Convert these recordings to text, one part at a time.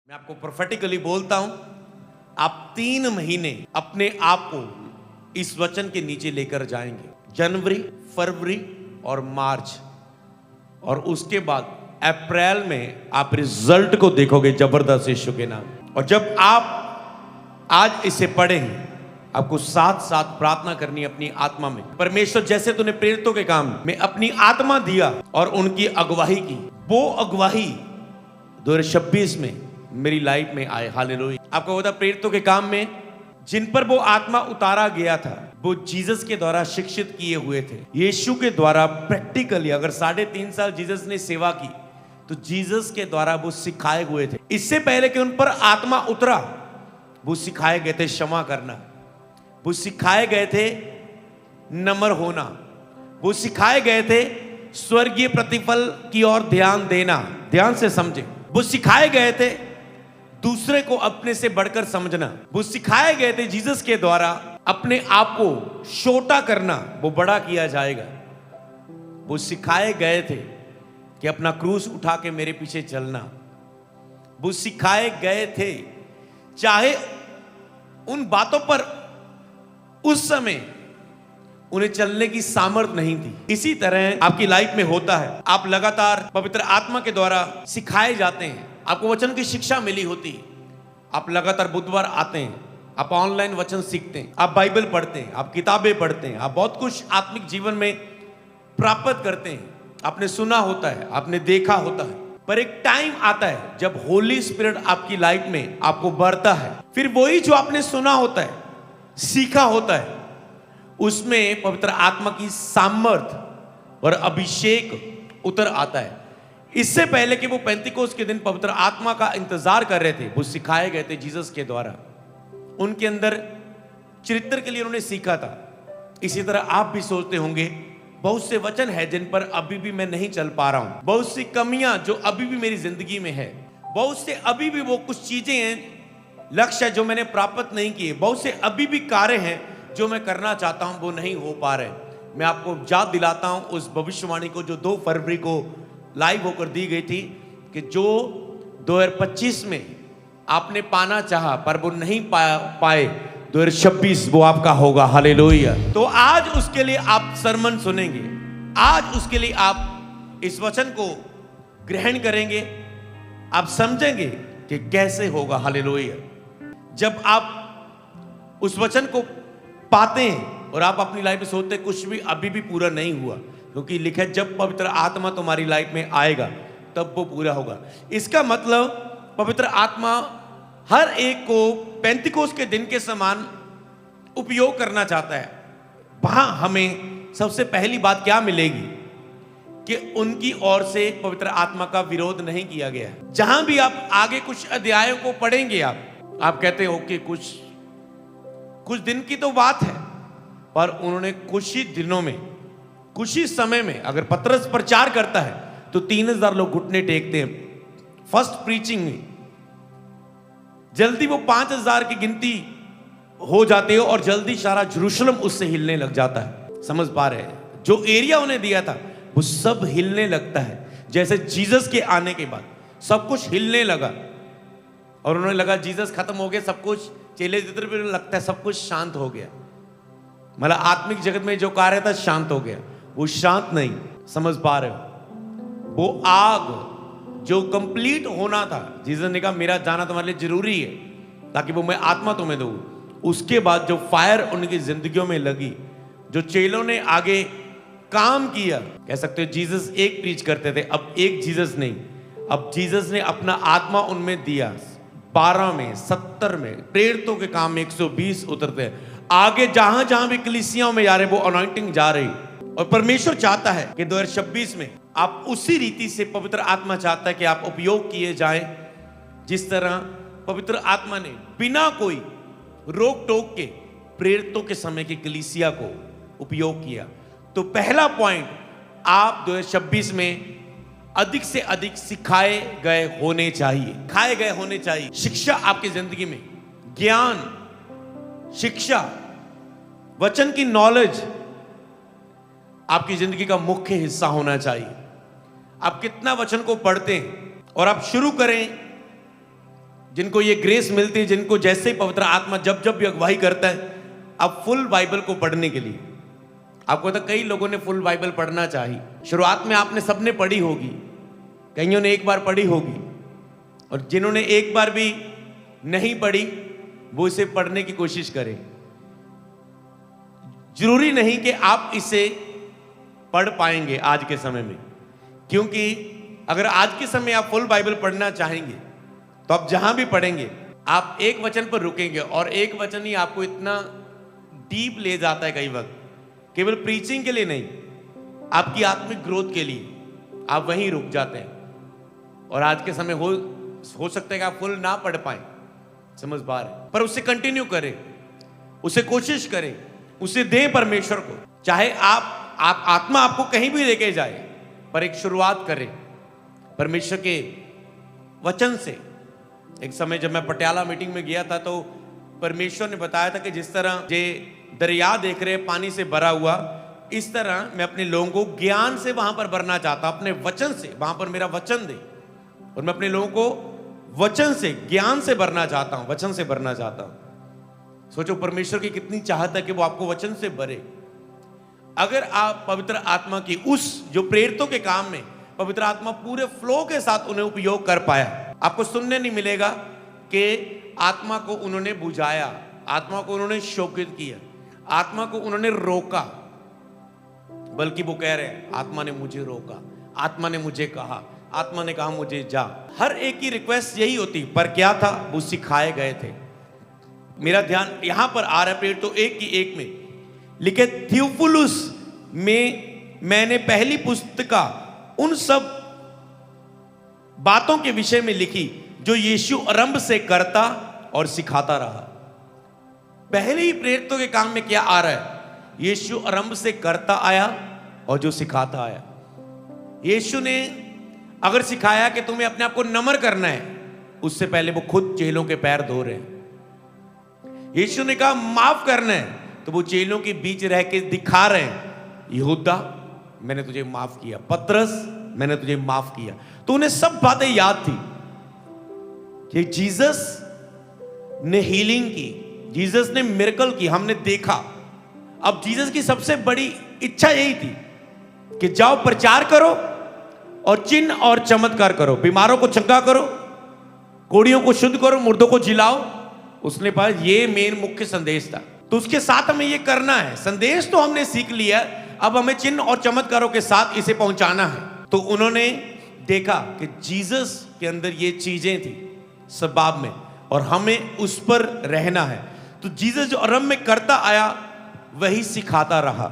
मैं आपको प्रोफेटिकली बोलता हूं, आप 3 महीने अपने आप को इस वचन के नीचे लेकर जाएंगे। जनवरी, फरवरी और मार्च, और उसके बाद अप्रैल में आप रिजल्ट को देखोगे जबरदस्त यीशु के नाम। और जब आप आज इसे पढ़ेंगे, आपको साथ साथ प्रार्थना करनी है अपनी आत्मा में। परमेश्वर, जैसे तूने प्रेरितों के काम में अपनी आत्मा दिया और उनकी अगुवाई की, वो अगुवाई 2026 में मेरी लाइफ में आए। हालेलुया। आपको पता, प्रेरितों के काम में जिन पर वो आत्मा उतारा गया था, वो जीसस के द्वारा शिक्षित किए हुए थे। यीशु के द्वारा प्रैक्टिकली, अगर 3.5 साल जीसस ने सेवा की, तो जीसस के द्वारा वो सिखाए हुए थे। इससे पहले कि उन पर आत्मा उतरा, वो सिखाए गए थे क्षमा करना, वो सिखाए गए थे नम्र होना, वो सिखाए गए थे स्वर्गीय प्रतिफल की ओर ध्यान देना। ध्यान से समझे, वो सिखाए गए थे दूसरे को अपने से बढ़कर समझना, वो सिखाए गए थे जीसस के द्वारा अपने आप को छोटा करना, वो बड़ा किया जाएगा। वो सिखाए गए थे कि अपना क्रूस उठा के मेरे पीछे चलना। वो सिखाए गए थे, चाहे उन बातों पर उस समय उन्हें चलने की सामर्थ नहीं थी। इसी तरह आपकी लाइफ में होता है, आप लगातार पवित्र आत्मा के द्वारा सिखाए जाते हैं, आपको वचन की शिक्षा मिली होती है, आप लगातार बुधवार आते हैं, आप ऑनलाइन वचन सीखते हैं, आप बाइबल पढ़ते हैं, आप किताबें पढ़ते हैं, आप बहुत कुछ आत्मिक जीवन में प्राप्त करते हैं। आपने सुना होता है, आपने देखा होता है, पर एक टाइम आता है जब होली स्पिरिट आपकी लाइफ में आपको भरता है। फिर वही जो आपने सुना होता है, सीखा होता है, उसमें पवित्र आत्मा की सामर्थ और अभिषेक उतर आता है। इससे पहले कि वो पेंतिकोस्त के दिन पवित्र आत्मा का इंतजार कर रहे थे, वो सिखाए गए थे जीसस के द्वारा, उनके अंदर चरित्र के लिए उन्होंने सीखा था। इसी तरह आप भी सोचते होंगे, बहुत से वचन है जिन पर अभी भी मैं नहीं चल पा रहा हूं, बहुत सी कमियां जो अभी भी मेरी जिंदगी में है, बहुत से अभी भी वो कुछ चीजें हैं, लक्ष्य है जो मैंने प्राप्त नहीं किए, बहुत से अभी भी कार्य हैं जो मैं करना चाहता हूं, वो नहीं हो पा रहे। मैं आपको याद दिलाता हूं उस भविष्यवाणी को जो 2 फरवरी को लाइव होकर दी गई थी, कि जो 2025 में आपने पाना चाहा पर वो नहीं पाए, 2026 वो आपका होगा। हालेलुया। तो आज उसके लिए आप सरमन सुनेंगे, आज उसके लिए आप इस वचन को ग्रहण करेंगे, आप समझेंगे कि कैसे होगा। हालेलुया। जब आप उस वचन को पाते हैं और आप अपनी लाइफ में सोचते हैं कुछ भी अभी भी पूरा नहीं हुआ, क्योंकि लिखा है जब पवित्र आत्मा तुम्हारी लाइफ में आएगा तब वो पूरा होगा। इसका मतलब पवित्र आत्मा हर एक को पेंतिकोस्त के दिन के समान उपयोग करना चाहता है। वहां हमें सबसे पहली बात क्या मिलेगी कि उनकी ओर से पवित्र आत्मा का विरोध नहीं किया गया है। जहां भी आप आगे कुछ अध्यायों को पढ़ेंगे, आप कहते हो कि कुछ दिन की तो बात है, पर उन्होंने कुछ ही दिनों में, कुछ ही समय में, अगर पतरस प्रचार करता है तो 3000 लोग घुटने टेकते हैं फर्स्ट प्रीचिंग में। जल्दी वो 5000 की गिनती हो जाती है और जल्दी सारा यरूशलेम उससे हिलने लग जाता है। समझ पा रहे हैं? जो एरिया उन्हें दिया था वो सब हिलने लगता है, जैसे जीसस के आने के बाद सब कुछ हिलने लगा और उन्हें लगा जीसस खत्म हो गया, सब कुछ चेले जितने भी लगता है सब कुछ शांत हो गया, मतलब आत्मिक जगत में जो कार्य था शांत हो गया। वो शांत नहीं। समझ पा रहे हो? वो आग जो कंप्लीट होना था, जीसस ने कहा मेरा जाना तुम्हारे लिए जरूरी है ताकि वो मैं आत्मा तुम्हें दूं। उसके बाद जो फायर उनकी जिंदगियों में लगी, जो चेलों ने आगे काम किया, कह सकते हो जीसस एक प्रीच करते थे, अब एक जीसस नहीं, अब जीसस ने अपना आत्मा उनमें दिया। 12 में, 70 में, प्रेरितों के काम में 120 उतरते हैं। आगे जहां जहां भी कलीसियाओं में जा रहे, वो अनॉइंटिंग जा रही। और परमेश्वर चाहता है कि 2026 में आप उसी रीति से, पवित्र आत्मा चाहता है कि आप उपयोग किए जाएं जिस तरह पवित्र आत्मा ने बिना कोई रोक टोक के प्रेरितों के समय की कलीसिया को उपयोग किया। तो पहला पॉइंट, आप 2026 में अधिक से अधिक सिखाए गए होने चाहिए। खाए गए होने चाहिए। शिक्षा आपकी जिंदगी में, ज्ञान, शिक्षा, वचन की नॉलेज आपकी जिंदगी का मुख्य हिस्सा होना चाहिए। आप कितना वचन को पढ़ते हैं, और आप शुरू करें जिनको ये ग्रेस मिलती है, जिनको जैसे ही पवित्र आत्मा जब जब भी अगुवाई करता है, अब फुल बाइबल को पढ़ने के लिए, आपको तो कई लोगों ने फुल बाइबल पढ़ना चाहिए। शुरुआत में आपने सबने पढ़ी होगी, कईयों ने एक बार पढ़ी होगी, और जिन्होंने एक बार भी नहीं पढ़ी वो इसे पढ़ने की कोशिश करें। जरूरी नहीं कि आप इसे पढ़ पाएंगे आज के समय में, क्योंकि अगर आज के समय आप फुल बाइबल पढ़ना चाहेंगे तो आप जहां भी पढ़ेंगे आप एक वचन पर रुकेंगे, और एक वचन ही आपको इतना डीप ले जाता है कई वक्त, केवल प्रीचिंग के लिए नहीं, आपकी आत्मिक ग्रोथ के लिए आप वहीं रुक जाते हैं। और आज के समय हो सकता है कि आप फुल ना पढ़ पाए, समझ पा रहे, पर उससे कंटिन्यू करें, उसे कोशिश करें, उसे दें परमेश्वर को। चाहे आप आत्मा आपको कहीं भी लेके जाए, पर एक शुरुआत करें परमेश्वर के वचन से। एक समय जब मैं पटियाला मीटिंग में गया था तो परमेश्वर ने बताया था कि जिस तरह ये दरिया देख रहे पानी से भरा हुआ, इस तरह मैं अपने लोगों को ज्ञान से वहां पर भरना चाहता हूं, अपने वचन से। वहां पर मेरा वचन दे, और मैं अपने लोगों को वचन से, ज्ञान से भरना चाहता हूं, वचन से भरना चाहता हूं। सोचो परमेश्वर की कितनी चाहत है कि वो आपको वचन से भरे। अगर आप पवित्र आत्मा की उस जो प्रेरितों के काम में पवित्र आत्मा पूरे फ्लो के साथ उन्हें उपयोग कर पाया, आपको सुनने नहीं मिलेगा कि आत्मा को उन्होंने बुझाया, आत्मा को उन्होंने शोकित किया, आत्मा को उन्होंने रोका, बल्कि वो कह रहे हैं आत्मा ने मुझे रोका, आत्मा ने मुझे कहा, आत्मा ने कहा मुझे जा। हर एक की रिक्वेस्ट यही होती, पर क्या था, वो सिखाए गए थे। मेरा ध्यान यहां पर आ रहा है प्रेरित तो एक की एक में लिखे थियोफिलुस में मैंने पहली पुस्तिका उन सब बातों के विषय में लिखी जो यीशु आरंभ से करता और सिखाता रहा। पहले ही प्रेरितों के काम में क्या आ रहा है, यीशु आरंभ से करता आया और जो सिखाता आया। यीशु ने अगर सिखाया कि तुम्हें अपने आप को नम्र करना है, उससे पहले वो खुद चेलों के पैर धो रहे हैं। यीशु ने कहा माफ करना है, तो वो चेलों के बीच रह के दिखा रहे हैं, यहूदा मैंने तुझे माफ किया, पतरस मैंने तुझे माफ किया। तो उन्हें सब बातें याद थी कि जीसस ने हीलिंग की, जीसस ने मिरेकल की, हमने देखा। अब जीसस की सबसे बड़ी इच्छा यही थी कि जाओ प्रचार करो और चिन्ह और चमत्कार करो, बीमारों को चंगा करो, कोढ़ियों को शुद्ध करो, मुर्दों को जिलाओ। उसने पास ये मेन मुख्य संदेश था। तो उसके साथ हमें ये करना है। संदेश तो हमने सीख लिया, अब हमें चिन्ह और चमत्कारों के साथ इसे पहुंचाना है। तो उन्होंने देखा कि जीसस के अंदर ये चीजें थी स्वभाव में, और हमें उस पर रहना है। तो जीसस जो आरंभ में करता आया वही सिखाता रहा।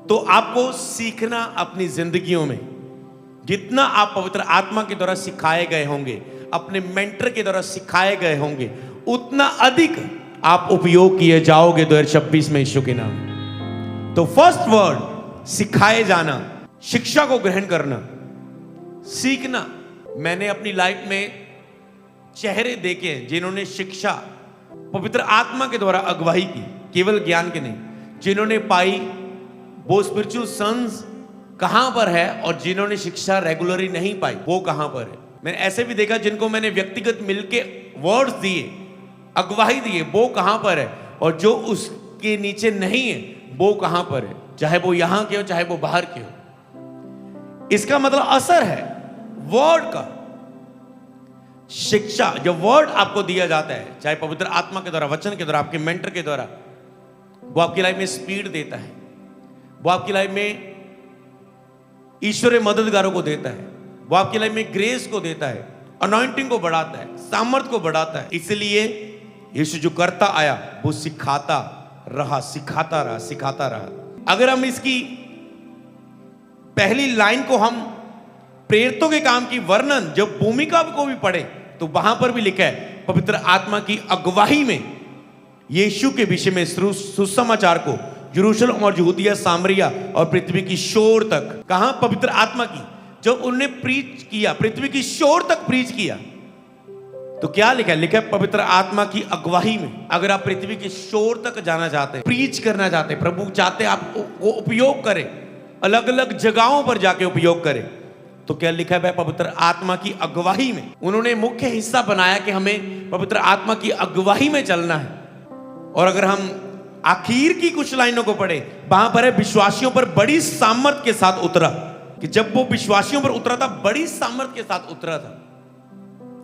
तो आपको सीखना अपनी जिंदगियों में, जितना आप पवित्र आत्मा के द्वारा सिखाए गए होंगे, अपने मेंटर के द्वारा सिखाए गए होंगे, उतना अधिक आप उपयोग किए जाओगे 2026 में यीशु के नाम। तो फर्स्ट वर्ड सिखाए जाना, शिक्षा को ग्रहण करना, सीखना। मैंने अपनी लाइफ में चेहरे देखे जिन्होंने शिक्षा पवित्र आत्मा के द्वारा अगुवाई की, केवल ज्ञान के नहीं, जिन्होंने पाई वो स्पिरिचुअल सन्स कहां पर है, और जिन्होंने शिक्षा रेगुलरली नहीं पाई वो कहां पर है। मैंने ऐसे भी देखा जिनको मैंने व्यक्तिगत मिलके वर्ड्स दिए, अगुवाई दिए, वो कहां पर है, और जो उसके नीचे नहीं है वो कहां पर है, चाहे वो यहां के हो चाहे वो बाहर के हो। इसका मतलब असर है वर्ड का। शिक्षा, जो वर्ड आपको दिया जाता है, चाहे पवित्र आत्मा के द्वारा, वचन के द्वारा, आपके मेंटर के द्वारा, वो आपकी लाइफ में स्पीड देता है, वो आपकी लाइफ में ईश्वरीय मददगारों को देता है, वो आपकी लाइफ में ग्रेस को देता है, अनॉइंटिंग को बढ़ाता है, सामर्थ को बढ़ाता है। इसलिए यीशु जो करता आया वो सिखाता रहा, सिखाता रहा, सिखाता रहा। अगर हम इसकी पहली लाइन को हम प्रेरितों के काम की वर्णन जब भूमिका को भी पढ़े तो वहां पर भी लिखा है पवित्र आत्मा की अगुवाई में यीशु के विषय में सुसमाचार को यरूशलेम और यहूदिया, सामरिया और पृथ्वी की शोर तक। कहां पवित्र आत्मा की, जब उन्होंने प्रीच किया, पृथ्वी की शोर तक प्रीच किया, तो क्या लिखा है? लिखा है पवित्र आत्मा की अगुवाई में। अगर आप पृथ्वी के शोर तक जाना चाहते हैं, प्रीच करना चाहते हैं, प्रभु चाहते हैं आप वो उपयोग करें, अलग अलग जगहों पर जाके उपयोग करें, तो क्या लिखा है पवित्र आत्मा की अगुवाई में। उन्होंने मुख्य हिस्सा बनाया कि हमें पवित्र आत्मा की अगुवाई में चलना है। और अगर हम आखिर की कुछ लाइनों को पढ़े, वहां पर है विश्वासियों पर बड़ी सामर्थ के साथ उतरा, कि जब वो विश्वासियों पर उतरा था बड़ी सामर्थ के साथ उतरा था।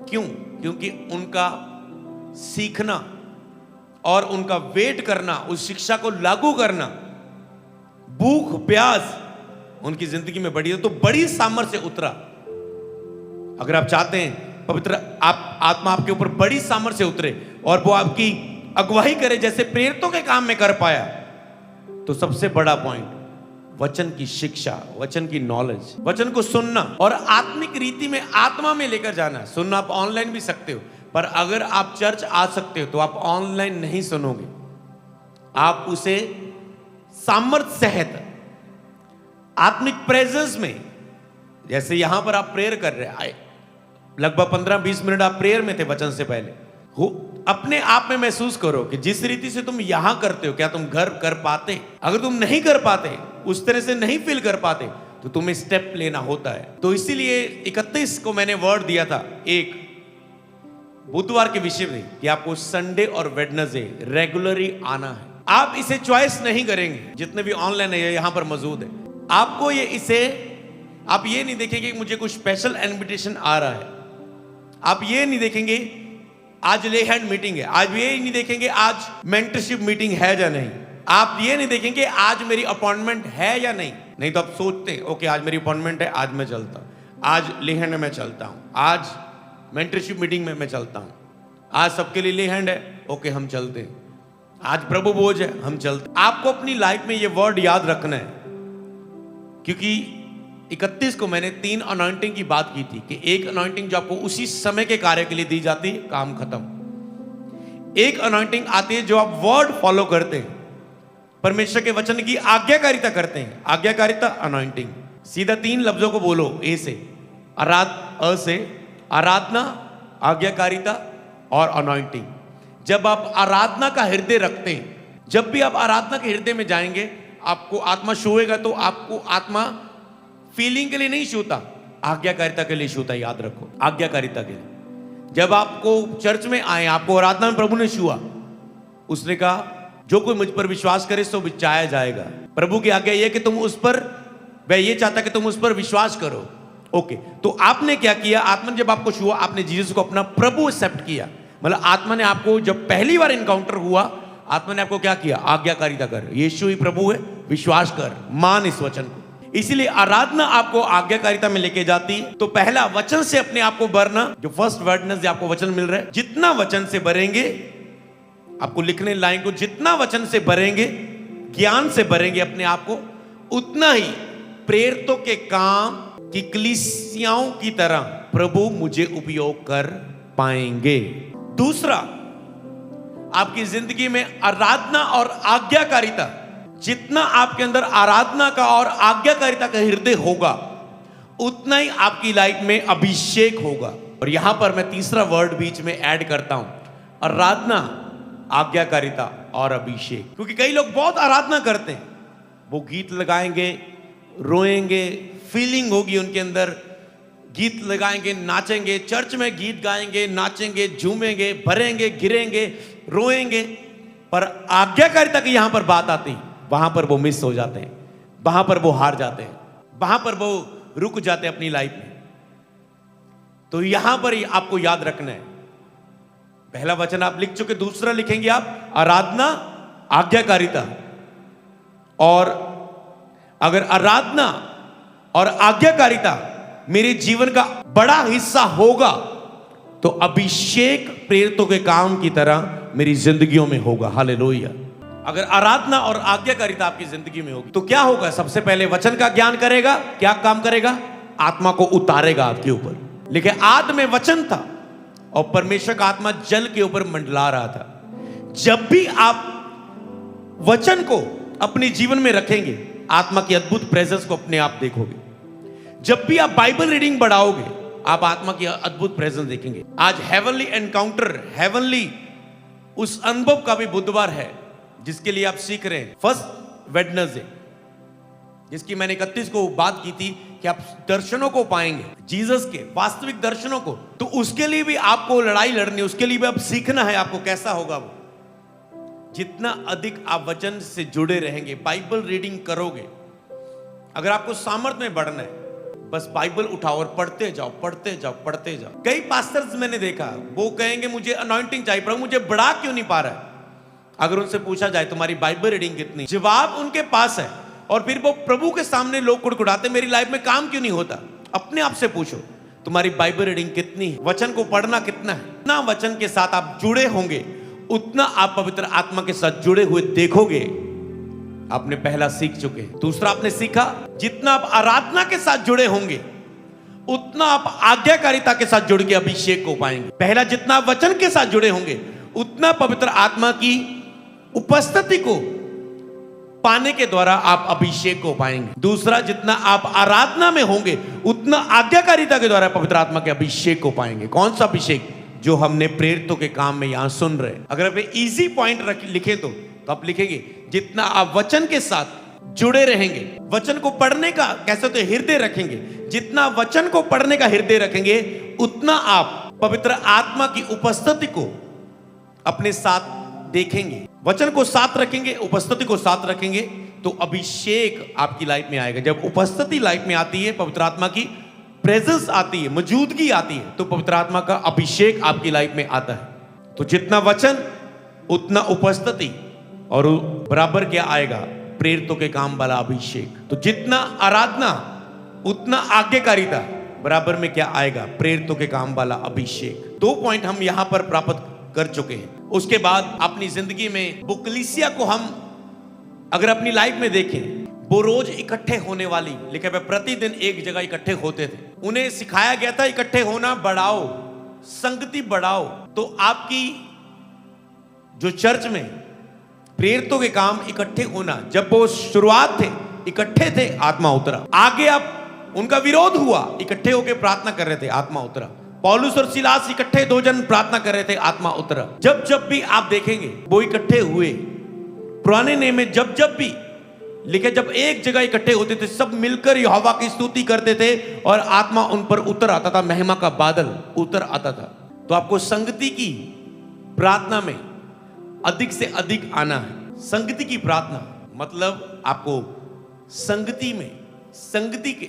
क्यों? क्योंकि उनका सीखना और उनका वेट करना, उस शिक्षा को लागू करना, भूख प्यास उनकी जिंदगी में बढ़ी है, तो बड़ी सामर्थ्य से उतरा। अगर आप चाहते हैं पवित्र आत्मा आपके ऊपर बड़ी सामर्थ्य से उतरे और वो आपकी अगुवाई करे जैसे प्रेरितों के काम में कर पाया, तो सबसे बड़ा पॉइंट वचन की शिक्षा, वचन की नॉलेज, वचन को सुनना और आत्मिक रीति में आत्मा में लेकर जाना। सुनना आप ऑनलाइन भी सकते हो, पर अगर आप चर्च आ सकते हो तो आप ऑनलाइन नहीं सुनोगे। आप उसे सामर्थ्य सहित आत्मिक प्रेजेंस में, जैसे यहां पर आप प्रेयर कर रहे आए, लगभग 15-20 मिनट आप प्रेयर में थे वचन से पहले, हो अपने आप में महसूस करो कि जिस रीति से तुम यहां करते हो क्या तुम घर कर पाते। अगर तुम नहीं कर पाते, उस तरह से नहीं फील कर पाते, तो तुम्हें स्टेप लेना होता है। तो इसीलिए 31 को मैंने वर्ड दिया था, एक बुधवार के विषय में, कि आपको संडे और वेडनेसडे रेगुलरली आना है। आप इसे चॉइस नहीं करेंगे, जितने भी ऑनलाइन है यहां पर मौजूद है, आपको आप ये नहीं देखेंगे कि मुझे कुछ स्पेशल इनविटेशन आ रहा है। आप ये नहीं देखेंगे आज ले हैंड मीटिंग है, आज ये नहीं देखेंगे आज मेंटरशिप मीटिंग है या नहीं, आप ये नहीं देखेंगे आज मेरी अपॉइंटमेंट है या नहीं। नहीं तो आप सोचते हैं ओके आज मेरी अपॉइंटमेंट है, आज मैं चलता हूं, आज ले हैंड में मैं चलता हूं, आज मेंटरशिप मीटिंग में मैं चलता हूं, आज सबके लिए ले हैंड है, ओके हम चलते हैं, आज प्रभु भोज है हम चलते। आपको अपनी लाइफ में ये वर्ड याद रखना है, क्योंकि 31 को मैंने 3 अनॉइंटिंग की बात की थी कि एक अनॉइंटिंग जो आपको उसी समय के कार्य के लिए दी जाती है, काम खत्म। एक अनॉइंटिंग आती है जो आप वर्ड फॉलो करते हैं, परमेश्वर के वचन की आज्ञाकारिता करते हैं, आज्ञाकारिता अनॉइंटिंग। सीधा 3 लफ्जों को बोलो, ए से आराधना, आज्ञाकारिता और अनॉइंटिंग। जब आप आराधना का हृदय रखते हैं, जब भी आप आराधना के हृदय में जाएंगे, आपको आत्मा छुएगा, तो आपको आत्मा फीलिंग के लिए नहीं छूता, आज्ञाकारिता के लिए छूता। याद रखो, आज्ञाकारिता के लिए। जब आपको चर्च में आए, आपको आराधना में प्रभु ने छुआ, उसने कहा जो कोई मुझ पर विश्वास करे सो बचाया जाएगा। प्रभु की आज्ञा यह कि तुम उस पर, वह ये चाहता कि तुम उस पर विश्वास करो। ओके, तो आपने क्या किया? आत्मा ने जब आपको छुआ, आपने जीसस को अपना प्रभु एक्सेप्ट किया। मतलब आत्मा ने आपको जब पहली बार इनकाउंटर हुआ, आत्मा ने आपको क्या किया? आज्ञाकारिता कर, यीशु ही प्रभु है, विश्वास कर, मान इस वचन को। इसलिए आराधना आपको आज्ञाकारिता में लेके जाती है। तो पहला वचन से अपने आप को भरना, जो फर्स्ट वर्डनेस आपको वचन मिल रहा है, जितना वचन से भरेंगे, आपको लिखने लाइन को, जितना वचन से भरेंगे, ज्ञान से भरेंगे अपने आप को, उतना ही प्रेरितों के काम की कलीसियाओं की तरह प्रभु मुझे उपयोग कर पाएंगे। दूसरा, आपकी जिंदगी में आराधना और आज्ञाकारिता, जितना आपके अंदर आराधना का और आज्ञाकारिता का हृदय होगा, उतना ही आपकी लाइफ में अभिषेक होगा। और यहां पर मैं तीसरा वर्ड बीच में ऐड करता हूं, आराधना, आज्ञाकारिता और अभिषेक। क्योंकि कई लोग बहुत आराधना करते हैं, वो गीत लगाएंगे, रोएंगे, फीलिंग होगी उनके अंदर, गीत लगाएंगे, नाचेंगे, चर्च में गीत गाएंगे, नाचेंगे, झूमेंगे, भरेंगे, गिरेंगे, रोएंगे, पर आज्ञाकारिता की यहां पर बात आती है, वहां पर वो मिस हो जाते हैं, वहां पर वो हार जाते हैं, वहां पर वो रुक जाते हैं अपनी लाइफ में। तो यहां पर ही आपको याद रखना है, पहला वचन आप लिख चुके, दूसरा लिखेंगे आप आराधना, आज्ञाकारिता। और अगर आराधना और आज्ञाकारिता मेरे जीवन का बड़ा हिस्सा होगा, तो अभिषेक प्रेरितों के काम की तरह मेरी जिंदगियों में होगा। हालेलुया। अगर आराधना और आज्ञाकारिता आपकी जिंदगी में होगी, तो क्या होगा? सबसे पहले वचन का ज्ञान करेगा, क्या काम करेगा? आत्मा को उतारेगा आपके ऊपर। लेकिन आदि में वचन था और परमेश्वर का आत्मा जल के ऊपर मंडला रहा था। जब भी आप वचन को अपने जीवन में रखेंगे, आत्मा की अद्भुत प्रेजेंस को अपने आप देखोगे। जब भी आप बाइबल रीडिंग बढ़ाओगे, आप आत्मा की अद्भुत प्रेजेंस देखेंगे। आज हेवनली एनकाउंटर, हेवनली उस अनुभव का भी बुधवार है, जिसके लिए आप सीख रहे हैं। फर्स्ट वेडनेसडे, जिसकी मैंने 31 को बात की थी कि आप दर्शनों को पाएंगे, जीसस के वास्तविक दर्शनों को, तो उसके लिए भी आपको लड़ाई लड़नी, उसके लिए भी आप सीखना है आपको कैसा होगा वो। जितना अधिक आप वचन से जुड़े रहेंगे, बाइबल रीडिंग करोगे, अगर आपको सामर्थ में बढ़ना है, बस बाइबल उठाओ और पढ़ते जाओ, पढ़ते जाओ, पढ़ते जाओ। कई पास्टर्स मैंने देखा, वो कहेंगे मुझे अनॉइंटिंग चाहिए, प्रभु मुझे बढ़ा क्यों नहीं पा रहा है। अगर उनसे पूछा जाए तुम्हारी बाइबल रीडिंग कितनी, जवाब उनके पास है, और फिर वो प्रभु के सामने लोग कुड़कुड़ाते मेरी लाइफ में काम क्यों नहीं होता। अपने आप से पूछो तुम्हारी बाइबल रीडिंग कितनी है, वचन को पढ़ना कितना है। जितना वचन के साथ आप जुड़े होंगे उतना आप पवित्र आत्मा के साथ जुड़े हुए देखोगे। आपने पहला सीख चुके हैं। दूसरा आपने सीखा, जितना आप आराधना के साथ जुड़े होंगे उतना आप आज्ञाकारिता के साथ जुड़ के अभिषेक को पाएंगे। पहला, जितना वचन के साथ जुड़े होंगे उतना पवित्र आत्मा की उपस्थिति को पाने के द्वारा आप अभिषेक को पाएंगे। दूसरा, जितना आप आराधना में होंगे उतना आज्ञाकारिता के द्वारा पवित्र आत्मा के अभिषेक को पाएंगे। कौन सा अभिषेक? जो हमने प्रेरितों के काम में यहां सुन रहे। अगर आप इजी पॉइंट लिखे तो आप लिखेंगे, जितना आप वचन के साथ जुड़े रहेंगे, वचन को पढ़ने का कैसे तो हृदय रखेंगे, जितना वचन को पढ़ने का हृदय रखेंगे उतना आप पवित्र आत्मा की उपस्थिति को अपने साथ देखेंगे। वचन को साथ रखेंगे, उपस्थिति को साथ रखेंगे, तो अभिषेक आपकी लाइफ में आएगा। जब उपस्थिति लाइफ में आती है, पवित्र आत्मा की प्रेजेंस आती है, मौजूदगी आती है, तो पवित्र आत्मा का अभिषेक आपकी लाइफ में आता है। तो जितना वचन उतना उपस्थिति, और बराबर क्या आएगा? प्रेरितों के काम वाला अभिषेक। तो जितना आराधना उतना आज्ञाकारिता, बराबर में क्या आएगा? प्रेरितों के काम वाला अभिषेक। 2 पॉइंट हम यहां पर प्राप्त कर चुके हैं। उसके बाद अपनी जिंदगी में वो कलीसिया को हम अगर अपनी लाइफ में देखें, वो रोज इकट्ठे होने वाली, लिखे हुए प्रतिदिन एक जगह इकट्ठे होते थे। उन्हें सिखाया गया था इकट्ठे होना बढ़ाओ, संगति बढ़ाओ। तो आपकी जो चर्च में प्रेरितों के काम इकट्ठे होना, जब वो शुरुआत थे इकट्ठे थे, आत्मा उतरा। आगे अब उनका विरोध हुआ, इकट्ठे होकर प्रार्थना कर रहे थे, आत्मा उतरा। पौलुस और सिलास इकट्ठे, 2 जन प्रार्थना कर रहे थे, आत्मा उतरा। जब जब भी आप देखेंगे वो इकट्ठे हुए, पुराने नेम में जब जब भी लिखे, जब एक जगह इकट्ठे होते थे सब मिलकर यहोवा की स्तुति करते थे और आत्मा उन पर उतर आता था, महिमा का बादल उतर आता था। तो आपको संगति की प्रार्थना में अधिक से अधिक आना है। संगति की प्रार्थना मतलब आपको संगति में, संगति के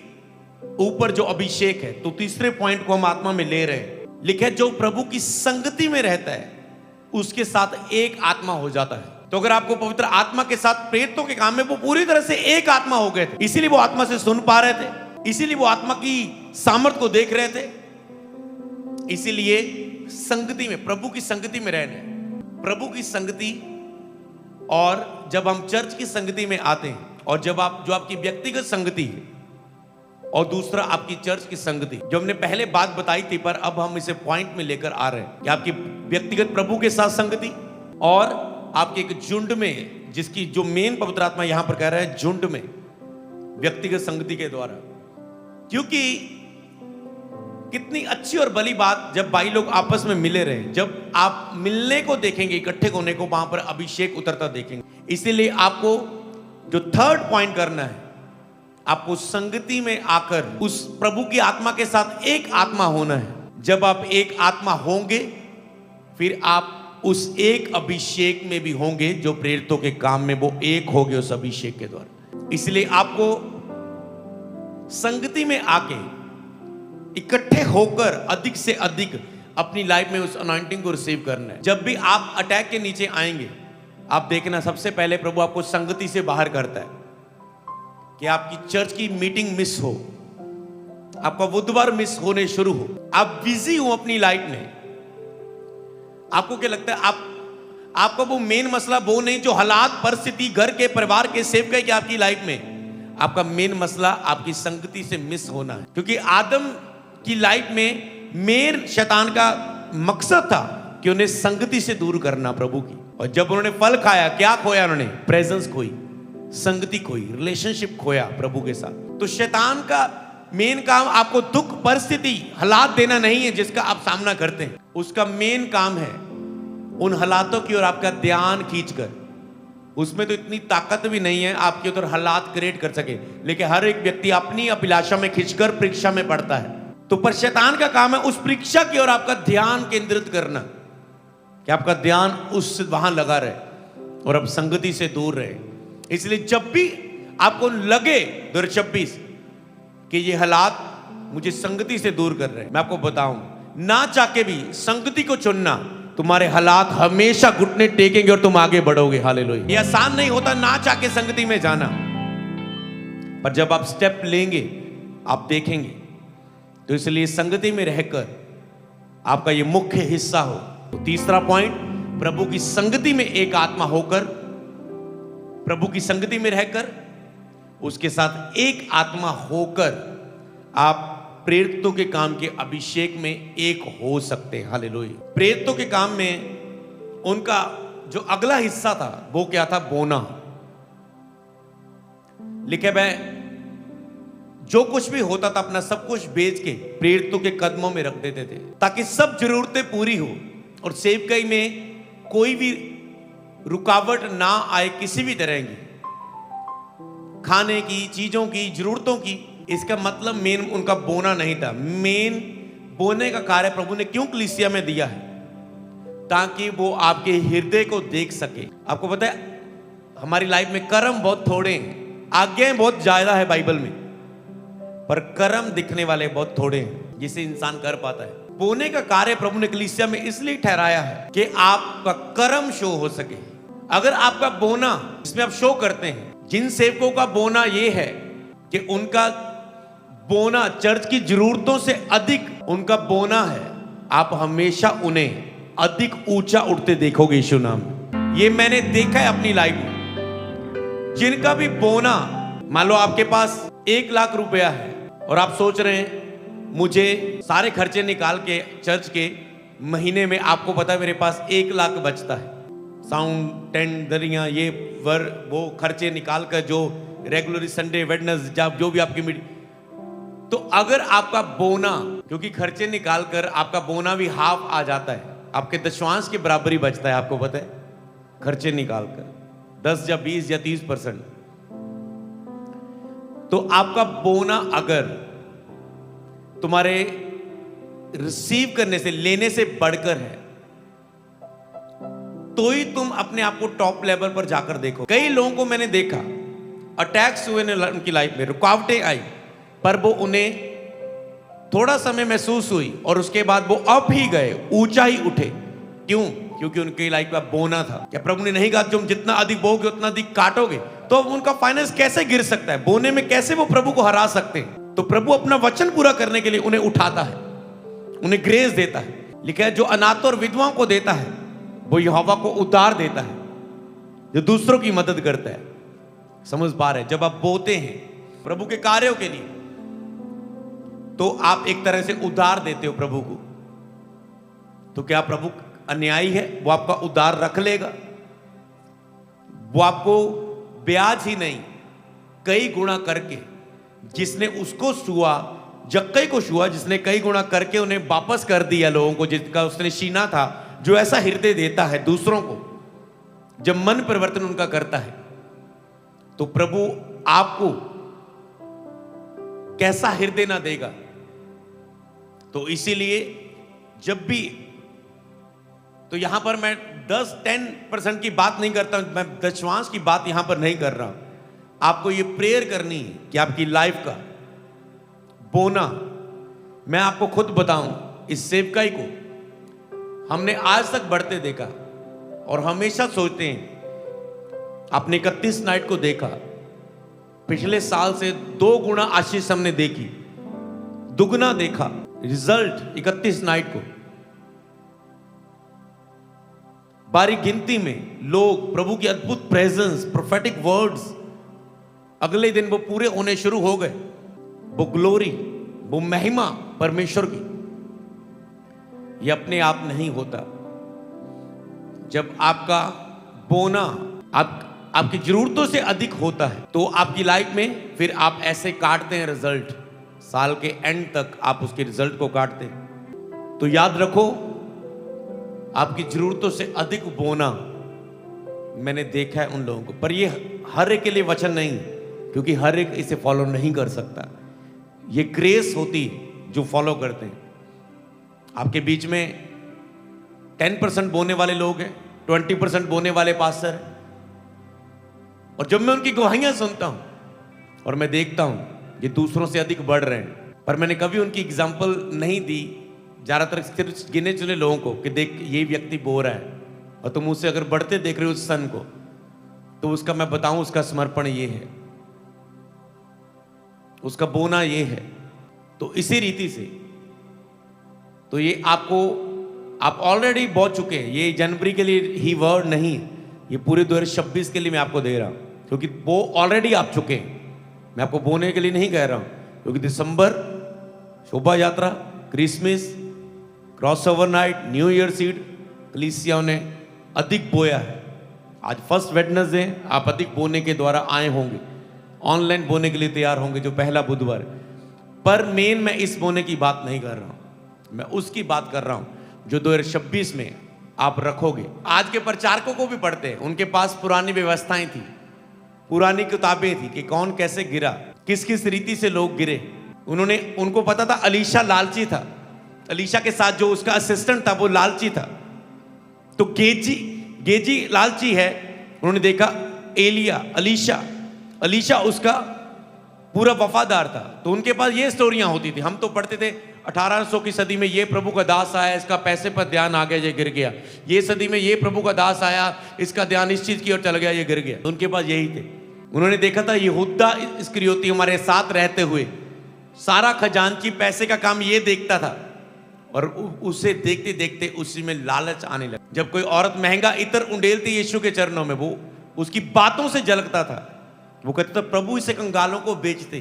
ऊपर जो अभिषेक है। तो तीसरे पॉइंट को हम आत्मा में ले रहे हैं। लिखे, जो प्रभु की संगति में रहता है उसके साथ एक आत्मा हो जाता है। तो अगर आपको पवित्र आत्मा के साथ प्रेरितों के काम में वो पूरी तरह से एक आत्मा हो गए थे, इसीलिए वो आत्मा से सुन पा रहे थे, इसीलिए वो आत्मा की सामर्थ को देख रहे थे, इसीलिए संगति में, प्रभु की संगति में रहने, प्रभु की संगति। और जब हम चर्च की संगति में आते हैं, और जब आप जो आपकी व्यक्तिगत संगति है, और दूसरा आपकी चर्च की संगति, जो हमने पहले बात बताई थी, पर अब हम इसे पॉइंट में लेकर आ रहे हैं कि आपकी व्यक्तिगत प्रभु के साथ संगति और आपके एक झुंड में, जिसकी जो मेन पवित्र आत्मा यहां पर कह रहा है, झुंड में व्यक्तिगत संगति के द्वारा। क्योंकि कितनी अच्छी और बड़ी बात जब भाई लोग आपस में मिले रहे, जब आप मिलने को देखेंगे, इकट्ठे होने को, वहां पर अभिषेक उतरता देखेंगे। इसीलिए आपको जो 3rd पॉइंट करना है, आपको संगति में आकर उस प्रभु की आत्मा के साथ एक आत्मा होना है। जब आप एक आत्मा होंगे, फिर आप उस एक अभिषेक में भी होंगे, जो प्रेरितों के काम में वो एक होंगे उस अभिषेक के द्वारा। इसलिए आपको संगति में आके इकट्ठे होकर अधिक से अधिक अपनी लाइफ में उस अनॉइंटिंग को रिसीव करना है। जब भी आप अटैक के नीचे आएंगे, आप देखना सबसे पहले प्रभु आपको संगति से बाहर करता है। कि आपकी चर्च की मीटिंग मिस हो, आपका बुधवार मिस होने शुरू हो, आप बिजी हो अपनी लाइफ में, आपको क्या लगता है आपका वो मेन मसला वो नहीं जो हालात, परिस्थिति, घर के, परिवार के सेव के आपकी लाइफ में, आपका मेन मसला आपकी संगति से मिस होना है। क्योंकि आदम की लाइफ में मेन शैतान का मकसद था कि उन्हें संगति से दूर करना प्रभु की। और जब उन्होंने फल खाया, क्या खोया उन्होंने? प्रेजेंस खोई, संगति खोई, रिलेशनशिप खोया प्रभु के साथ। तो शैतान का मेन काम आपको दुख, परिस्थिति, हालात देना नहीं है जिसका आप सामना करते हैं। उसका मेन काम है उन हालातों की ओर आपका ध्यान खींचकर उसमें तो इतनी ताकत भी नहीं है आपके उधर हालात क्रिएट कर सके, लेकिन हर एक व्यक्ति अपनी अभिलाषा में खिंचकर परीक्षा में पड़ता है। तो पर शैतान का काम है उस परीक्षा की ओर आपका ध्यान केंद्रित करना, कि आपका ध्यान उस वहां लगा रहे और अब संगति से दूर रहे। इसलिए जब भी आपको लगे 2026 कि ये हालात मुझे संगति से दूर कर रहे हैं, मैं आपको बताऊं, ना चाह के भी संगति को चुनना, तुम्हारे हालात हमेशा घुटने टेकेंगे और तुम आगे बढ़ोगे। हालेलुया। ये आसान नहीं होता ना चाह के संगति में जाना, पर जब आप स्टेप लेंगे आप देखेंगे। तो इसलिए संगति में रहकर आपका ये मुख्य हिस्सा हो। तो तीसरा पॉइंट, प्रभु की संगति में एक आत्मा होकर, प्रभु की संगति में रहकर उसके साथ एक आत्मा होकर आप प्रेरितों के काम के अभिषेक में एक हो सकते हैं। हालेलुया। प्रेरितों के काम में उनका जो अगला हिस्सा था वो क्या था? बोना। लिखे भाई, जो कुछ भी होता था अपना सब कुछ बेच के प्रेरितों के कदमों में रख देते थे, ताकि सब जरूरतें पूरी हो और सेवकाई में कोई भी रुकावट ना आए किसी भी तरह की, खाने की, चीजों की, जरूरतों की। इसका मतलब मेन उनका बोना नहीं था। मेन बोने का कार्य प्रभु ने क्यों कलीसिया में दिया है? ताकि वो आपके हृदय को देख सके। आपको पता है हमारी लाइफ में कर्म बहुत थोड़े हैं, आज्ञाएं बहुत ज्यादा है बाइबल में, पर कर्म दिखने वाले बहुत थोड़े हैं जिसे इंसान कर पाता है। बोने का कार्य प्रभु ने कलीसिया में इसलिए ठहराया है कि आपका कर्म शो हो सके। अगर आपका बोना जिसमें आप शो करते हैं, जिन सेवकों का बोना ये है कि उनका बोना चर्च की जरूरतों से अधिक उनका बोना है, आप हमेशा उन्हें अधिक ऊंचा उठते देखोगे यीशु नाम में। ये मैंने देखा है अपनी लाइफ में। जिनका भी बोना, मान लो आपके पास 1 लाख रुपया है और आप सोच रहे हैं मुझे सारे खर्चे निकाल के चर्च के महीने में, आपको पता है मेरे पास 1 लाख बचता है, साउंड, टेंट, दरियां, ये वो खर्चे निकाल कर जो रेगुलर संडे वेडनेस जो भी आपकी मीटिंग। तो अगर आपका बोना, क्योंकि खर्चे निकाल कर आपका बोना भी हाफ आ जाता है, आपके दशवांश के बराबर ही बचता है, आपको पता है, खर्चे निकाल कर 10 या 20 या 30%। तो आपका बोना अगर तुम्हारे रिसीव करने से, लेने से बढ़कर है, तो ही तुम अपने आप को टॉप लेवल पर जाकर देखो। कई लोगों को मैंने देखा, अटैक्स हुए उनकी लाइफ में, रुकावटें आई, पर वो उन्हें थोड़ा समय महसूस हुई और उसके बाद वो अप ही गए, ऊंचा ही उठे। क्यों? क्योंकि उनकी लाइफ का बोना था। क्या प्रभु ने नहीं कहा तुम जितना अधिक बोगे उतना अधिक काटोगे? तो अब उनका फाइनेंस कैसे गिर सकता है? बोने में कैसे वो प्रभु को हरा सकते हैं? तो प्रभु अपना वचन पूरा करने के लिए उन्हें उठाता है, उन्हें ग्रेस देता है। लिखा है जो अनाथ और विधवाओं को देता है वो यहोवा को उधार देता है, जो दूसरों की मदद करता है। समझ पा रहे? जब आप बोते हैं प्रभु के कार्यों के लिए, तो आप एक तरह से उधार देते हो प्रभु को। तो क्या प्रभु अन्यायी है? वो आपका उधार रख लेगा। वो आपको ब्याज ही नहीं, कई गुणा करके, जिसने उसको छुआ, जक्कई को छुआ, जिसने कई गुणा करके उन्हें वापस कर दिया लोगों को, जिसका उसने छीना था। जो ऐसा हृदय देता है दूसरों को, जब मन परिवर्तन उनका करता है, तो प्रभु आपको कैसा हृदय ना देगा। तो इसीलिए जब भी, तो यहां पर मैं 10-10% की बात नहीं करता, मैं दशवांश की बात यहां पर नहीं कर रहा हूं। आपको ये प्रेयर करनी है कि आपकी लाइफ का बोना, मैं आपको खुद बताऊं, इस सेवकाई को हमने आज तक बढ़ते देखा और हमेशा सोचते हैं। आपने 31 नाइट को देखा, पिछले साल से 2 गुना आशीष हमने देखी, दुगना देखा रिजल्ट 31 नाइट को। बारीक गिनती में लोग प्रभु की अद्भुत प्रेजेंस, प्रोफेटिक वर्ड्स, अगले दिन वो पूरे होने शुरू हो गए। वो ग्लोरी, वो महिमा परमेश्वर की, ये अपने आप नहीं होता। जब आपका बोना आपकी जरूरतों से अधिक होता है, तो आपकी लाइफ में फिर आप ऐसे काटते हैं रिजल्ट, साल के एंड तक आप उसके रिजल्ट को काटते हैं। तो याद रखो, आपकी जरूरतों से अधिक बोना मैंने देखा है उन लोगों को, पर ये हर एक के लिए वचन नहीं, क्योंकि हर एक इसे फॉलो नहीं कर सकता। ये ग्रेस होती जो फॉलो करते हैं। आपके बीच में 10% बोने वाले लोग हैं, 20% बोने वाले पास्टर हैं, और जब मैं उनकी गवाहियां सुनता हूं और मैं देखता हूं ये दूसरों से अधिक बढ़ रहे हैं, पर मैंने कभी उनकी एग्जाम्पल नहीं दी, ज्यादातर सिर्फ गिने चुने लोगों को कि देख ये व्यक्ति बो रहा है और तुम उससे अगर बढ़ते देख रहे हो उस सन को, तो उसका मैं बताऊं उसका समर्पण ये है, उसका बोना ये है। तो इसी रीति से तो ये आपको, आप ऑलरेडी बो चुके हैं। ये जनवरी के लिए ही वर्ड नहीं, ये पूरे 2026 के लिए मैं आपको दे रहा हूं, क्योंकि वो ऑलरेडी आप चुके हैं। मैं आपको बोने के लिए नहीं कह रहा हूं, क्योंकि दिसंबर, शोभा यात्रा, Christmas, cross over night, new year seed कलीसियाओं ने अधिक बोया है। आज फर्स्ट वेडनेसडे, आप अधिक बोने के द्वारा आए होंगे, ऑनलाइन बोने के लिए तैयार होंगे जो पहला बुधवार। पर मेन मैं इस बोने की बात नहीं कर रहा हूं, मैं उसकी बात कर रहा हूं जो 2026 में आप रखोगे। आज के प्रचारकों को भी पढ़ते हैं, उनके पास पुरानी व्यवस्थाएं थी, पुरानी किताबें थी कि कौन कैसे गिरा, किस किस रीति से लोग गिरे। उनको पता था अलीशा लालची था, अलीशा के साथ जो उसका असिस्टेंट था वो लालची था, तो गेजी लालची है। उन्होंने देखा एलिया, अलीशा उसका पूरा वफादार था, तो उनके पास ये स्टोरियां होती थी। हम तो पढ़ते थे 1800 की सदी में ये प्रभु का दास आया, इसका पैसे पर ध्यान आ गया, ये गिर गया। ये सदी में ये प्रभु का दास आया, इसका ध्यान इस चीज की ओर चल गया, ये गिर गया। तो उनके पास यही थे। उन्होंने देखा था यहूदा इस्करियोती हमारे साथ रहते हुए सारा खजांची पैसे का काम ये देखता था, और उसे देखते देखते उसी में लालच आने लगा। जब कोई औरत महंगा इत्र उंडेलती यीशु के चरणों में, वो उसकी बातों से झलकता था। वो कहते थे प्रभु इसे कंगालों को बेचते,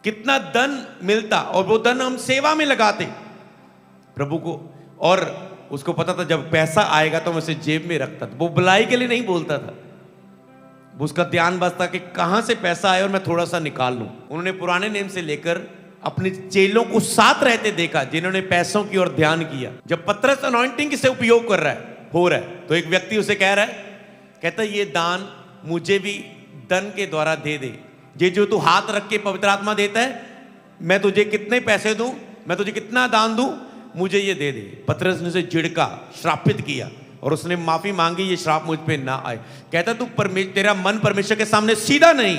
कितना धन मिलता, और वो धन हम सेवा में लगाते प्रभु को। और उसको पता था जब पैसा आएगा तो मैं उसे जेब में रखता था। वो बुलाई के लिए नहीं बोलता था, उसका ध्यान बसता कि कहां से पैसा आए और मैं थोड़ा सा निकाल लूं। उन्होंने पुराने नेम से लेकर अपने चेलों को साथ रहते देखा जिन्होंने पैसों की ओर ध्यान किया। जब पतरस अनॉइंटिंग से उपयोग कर रहा है, हो रहा है, तो एक व्यक्ति उसे कह रहा है, कहता ये दान मुझे भी धन के द्वारा दे दे, ये जो तू हाथ रख के पवित्र आत्मा देता है, मैं तुझे कितने पैसे दूं, मैं तुझे कितना दान दूं, मुझे ये दे दे। पतरस ने उसे झिड़का, श्रापित किया, और उसने माफी मांगी, ये श्राप मुझ पे ना आए। कहता तू तेरा मन परमेश्वर के सामने सीधा नहीं,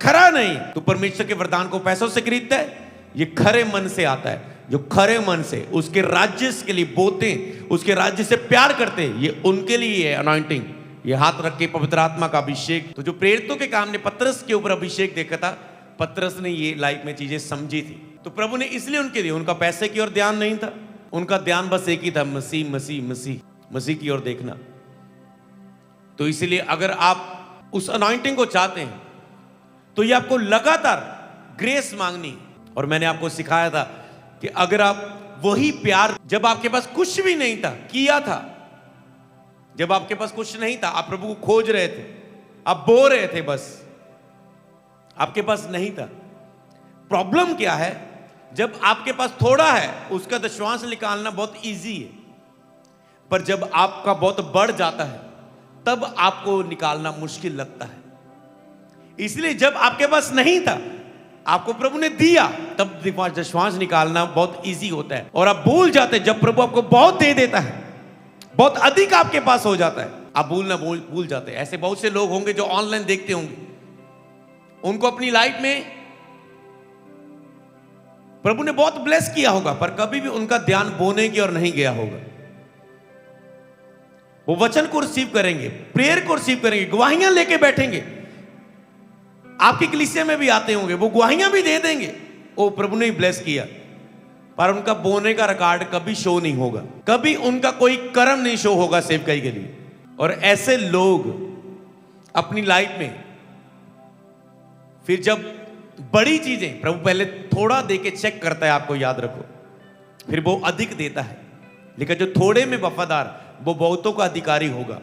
खरा नहीं, तू परमेश्वर के वरदान को पैसों से खरीदता है, ये खरे मन से आता है। जो खरे मन से उसके राज्य के लिए बोते, उसके राज्य से प्यार करते, ये उनके लिए है अनॉइंटिंग, ये हाथ रख के पवित्र आत्मा का अभिषेक। तो जो प्रेरितों के काम ने पतरस के ऊपर अभिषेक देखा था, पतरस ने ये लाइफ में चीजें समझी थी, तो प्रभु ने इसलिए उनके दिए। उनका पैसे की ओर ध्यान नहीं था, उनका ध्यान बस एक ही था, मसीह मसीह मसीह मसीह की ओर देखना। तो इसीलिए अगर आप उस अनॉइंटिंग को चाहते हैं तो ये आपको लगातार ग्रेस मांगनी। और मैंने आपको सिखाया था कि अगर आप वही प्यार जब आपके पास कुछ भी नहीं था किया था, जब आपके पास कुछ नहीं था, आप प्रभु को खोज रहे थे, आप बो रहे थे, बस आपके पास नहीं था। प्रॉब्लम क्या है, जब आपके पास थोड़ा है उसका दशवांश निकालना बहुत इजी है, पर जब आपका बहुत बढ़ जाता है तब आपको निकालना मुश्किल लगता है। इसलिए जब आपके पास नहीं था, आपको प्रभु ने दिया, तब दशवांश निकालना बहुत इजी होता है। और आप भूल जाते हैं जब प्रभु आपको बहुत दे देता है, बहुत अधिक आपके पास हो जाता है, आप भूल जाते हैं। ऐसे बहुत से लोग होंगे जो ऑनलाइन देखते होंगे, उनको अपनी लाइफ में प्रभु ने बहुत ब्लेस किया होगा, पर कभी भी उनका ध्यान बोने की ओर नहीं गया होगा। वो वचन को रिसीव करेंगे, प्रेयर को रिसीव करेंगे, गवाहियां लेके बैठेंगे, आपकी कलीसिया में भी आते होंगे, वो गवाहियां भी दे देंगे, ओ प्रभु ने ब्लेस किया, पर उनका बोने का रिकॉर्ड कभी शो नहीं होगा, कभी उनका कोई कर्म नहीं शो होगा सेवकाई के लिए। और ऐसे लोग अपनी लाइफ में फिर जब बड़ी चीजें, प्रभु पहले थोड़ा देके चेक करता है, आपको याद रखो, फिर वो अधिक देता है। लेकिन जो थोड़े में वफादार, वो बहुतों का अधिकारी होगा।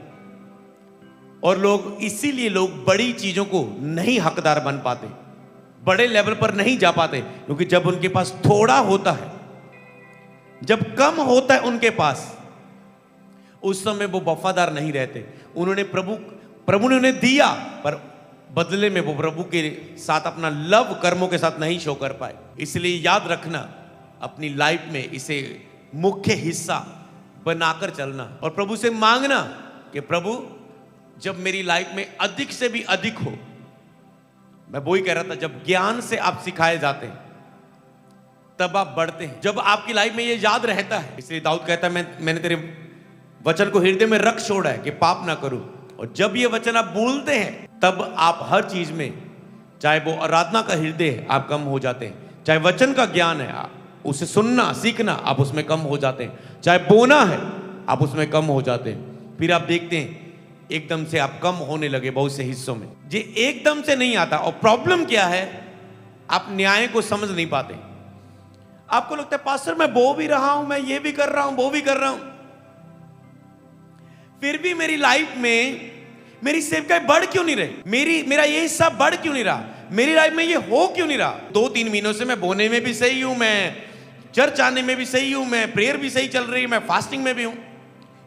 और लोग इसीलिए लोग बड़ी चीजों को नहीं हकदार बन पाते, बड़े लेवल पर नहीं जा पाते, क्योंकि जब उनके पास थोड़ा होता है, जब कम होता है उनके पास, उस समय वो वफादार नहीं रहते। उन्होंने प्रभु ने उन्हें दिया, पर बदले में वो प्रभु के साथ अपना लव कर्मों के साथ नहीं शो कर पाए। इसलिए याद रखना, अपनी लाइफ में इसे मुख्य हिस्सा बनाकर चलना और प्रभु से मांगना कि प्रभु जब मेरी लाइफ में अधिक से भी अधिक हो। मैं वही कह रहा था, जब ज्ञान से आप सिखाए जाते हैं तब आप बढ़ते हैं। जब आपकी लाइफ में ये याद रहता है, इसलिए दाऊद कहता है मैंने तेरे वचन को हृदय में रख छोड़ा है कि पाप ना करूं। और जब ये वचन आप बोलते हैं तब आप हर चीज में, चाहे वो आराधना का हृदय है, आप कम हो जाते हैं। चाहे वचन का ज्ञान है, उसे सुनना सीखना, आप उसमें कम हो जाते हैं। चाहे बोना है, आप उसमें कम हो जाते हैं। फिर आप देखते हैं एकदम से आप कम होने लगे बहुत से हिस्सों में। ये एकदम से नहीं आता। और प्रॉब्लम क्या है, आप न्याय को समझ नहीं पाते। आपको लगता है पास्टर मैं वो भी रहा हूं, मैं ये भी कर रहा हूं, वो भी कर रहा हूं, फिर भी मेरी लाइफ में मेरी सेवकाई बढ़ क्यों नहीं रही, मेरा ये हिस्सा बढ़ क्यों नहीं रहा, मेरी लाइफ में ये हो क्यों नहीं रहा। 2-3 महीनों से मैं बोने में भी सही हूं, मैं चर्च आने में भी सही हूं, मैं प्रेयर भी सही चल रही है, मैं फास्टिंग में भी हूं।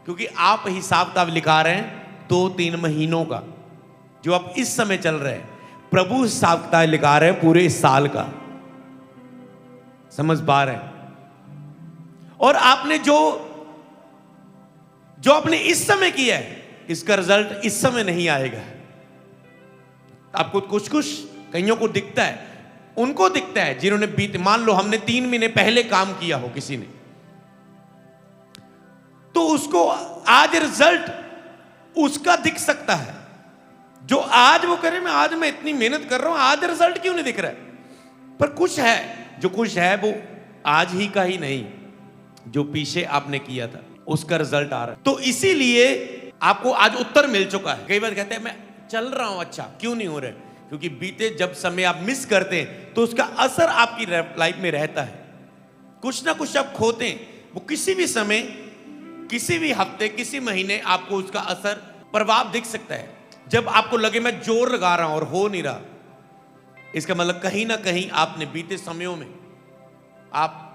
क्योंकि आप हिसाब किताब लिखा रहे हैं 2-3 महीनों का, जो आप इस समय चल रहे हैं। प्रभु हिसाब किताब लिखा रहे हैं पूरे साल का। समझ पा रहे हैं। और आपने जो आपने इस समय किया है, इसका रिजल्ट इस समय नहीं आएगा। आपको कुछ कईयों को दिखता है, उनको दिखता है जिन्होंने मान लो हमने 3 महीने पहले काम किया हो किसी ने, तो उसको आज रिजल्ट उसका दिख सकता है। जो आज वो करे मैं इतनी मेहनत कर रहा हूं, आज रिजल्ट क्यों नहीं दिख रहा है। पर कुछ है, जो कुछ है वो आज ही का ही नहीं, जो पीछे आपने किया था उसका रिजल्ट आ रहा है। तो इसीलिए आपको आज उत्तर मिल चुका है। कई बार कहते हैं मैं चल रहा हूं, अच्छा क्यों नहीं हो रहा है, क्योंकि बीते जब समय आप मिस करते हैं तो उसका असर आपकी लाइफ में रहता है। कुछ ना कुछ आप खोते हैं, वो किसी भी समय, किसी भी हफ्ते, किसी महीने आपको उसका असर, प्रभाव दिख सकता है। जब आपको लगे मैं जोर लगा रहा हूं और हो नहीं रहा, इसका मतलब कहीं ना कहीं आपने बीते समयों में आप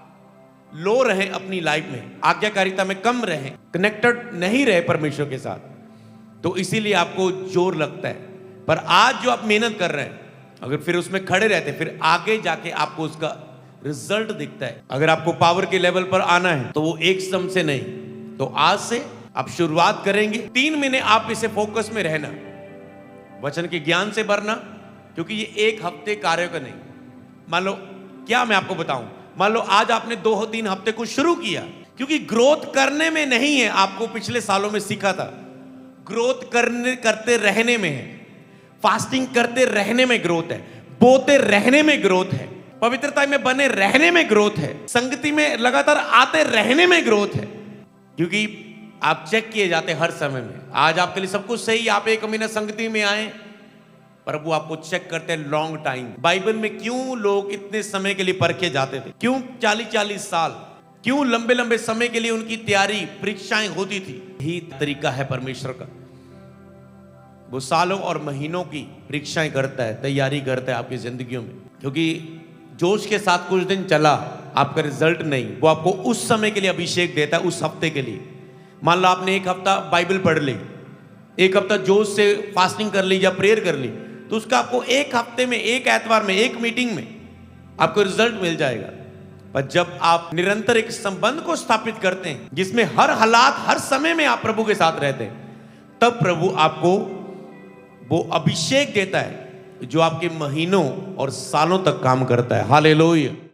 लो रहे, अपनी लाइफ में आज्ञाकारिता में कम रहे, कनेक्टेड नहीं रहे परमेश्वर के साथ, तो इसीलिए आपको जोर लगता है। पर आज जो आप मेहनत कर रहे हैं, अगर फिर उसमें खड़े रहते, फिर आगे जाके आपको उसका रिजल्ट दिखता है। अगर आपको पावर के लेवल पर आना है तो वो एक सम से नहीं, तो आज से आप शुरुआत करेंगे। 3 महीने आप इसे फोकस में रहना, वचन के ज्ञान से भरना, क्योंकि ये 1 हफ्ते कार्य का नहीं। मान लो, क्या मैं आपको बताऊं, मान लो आज आपने 2-3 हफ्ते को शुरू किया, क्योंकि ग्रोथ करने में नहीं है, आपको पिछले सालों में सीखा था, ग्रोथ करते रहने में है। फास्टिंग करते रहने में ग्रोथ है, बोते रहने में ग्रोथ है, पवित्रता में बने रहने में ग्रोथ है, संगति में लगातार आते रहने में ग्रोथ है। क्योंकि आप चेक किए जाते हर समय में। आज आपके लिए सब कुछ सही, आप 1 महीना संगति में आए, प्रभु आपको चेक करते हैं लॉन्ग टाइम। बाइबल में क्यों लोग इतने समय के लिए परखे जाते थे, क्यों 40-40 साल, क्यों लंबे लंबे समय के लिए उनकी तैयारी, परीक्षाएं होती थी। यही तरीका है परमेश्वर का, वो सालों और महीनों की परीक्षाएं करता है, तैयारी करता है आपकी जिंदगियों में। क्योंकि जोश के साथ कुछ दिन चला, आपका रिजल्ट नहीं, वो आपको उस समय के लिए अभिषेक देता है, उस हफ्ते के लिए। मान लो आपने 1 हफ्ता बाइबल पढ़ ली, 1 हफ्ता जोश से फास्टिंग कर ली या प्रेयर कर ली, तो उसका आपको 1 हफ्ते में, 1 एतवार में, 1 मीटिंग में आपको रिजल्ट मिल जाएगा। पर जब आप निरंतर एक संबंध को स्थापित करते हैं, जिसमें हर हालात, हर समय में आप प्रभु के साथ रहते हैं, तब प्रभु आपको वो अभिषेक देता है जो आपके महीनों और सालों तक काम करता है। हालेलुया।